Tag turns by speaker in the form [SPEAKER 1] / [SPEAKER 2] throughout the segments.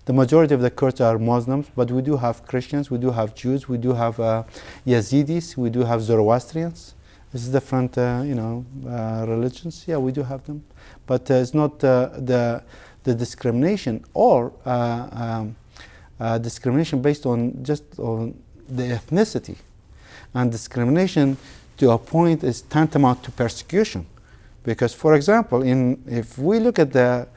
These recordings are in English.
[SPEAKER 1] The majority of the Kurds are Muslims, but we do have Christians, we do have Jews, we do have Yazidis, we do have Zoroastrians. This is different, religions. Yeah, we do have them, but it's not the discrimination or discrimination based on just on the ethnicity, and discrimination to a point is tantamount to persecution, because, for example, if we look at the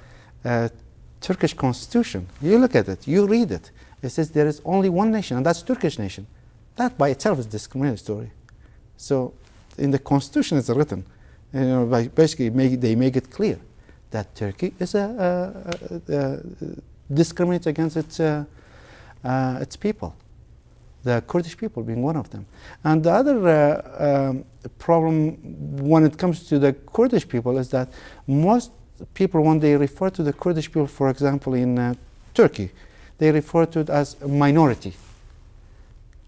[SPEAKER 1] Turkish constitution, you look at it, you read it, it says there is only one nation, and that's Turkish nation. That by itself is discriminatory. So in the constitution it's written, basically they make it clear that Turkey is discriminates against its people, the Kurdish people being one of them. And the other problem when it comes to the Kurdish people is that most people, when they refer to the Kurdish people, for example, in Turkey, they refer to it as a minority.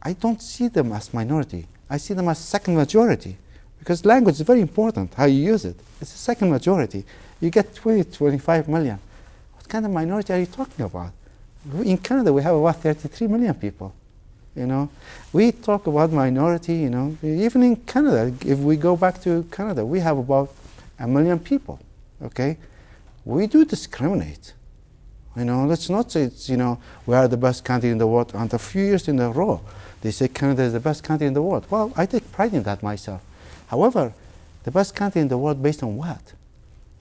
[SPEAKER 1] I don't see them as minority. I see them as second majority, because language is very important, how you use it. It's a second majority. You get 20, 25 million. What kind of minority are you talking about? In Canada, we have about 33 million people. We talk about minority, even in Canada, if we go back to Canada, we have about 1 million people. Okay, we do discriminate. Let's not say it's, we are the best country in the world. And a few years in a row, they say Canada is the best country in the world. Well, I take pride in that myself. However, the best country in the world based on what?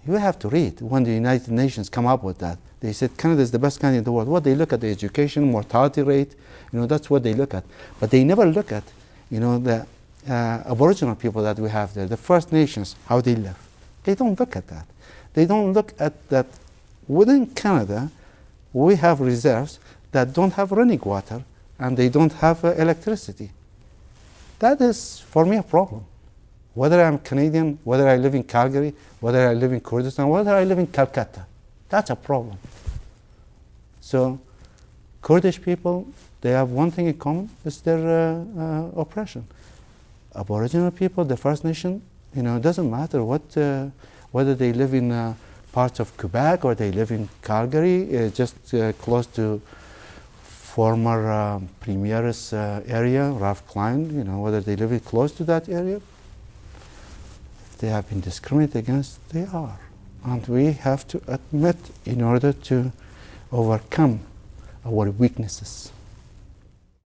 [SPEAKER 1] You have to read when the United Nations come up with that. They said Canada is the best country in the world. What they look at, the education, mortality rate, that's what they look at. But they never look at, the Aboriginal people that we have there, the First Nations, how they live. They don't look at that. They don't look at that within Canada, we have reserves that don't have running water and they don't have electricity. That is, for me, a problem. Whether I'm Canadian, whether I live in Calgary, whether I live in Kurdistan, whether I live in Calcutta, that's a problem. So, Kurdish people, they have one thing in common, it's their oppression. Aboriginal people, the First Nation, it doesn't matter whether they live in parts of Quebec or they live in Calgary, just close to former Premier's area, Ralph Klein, whether they live close to that area. If they have been discriminated against, they are. And we have to admit in order to overcome our weaknesses.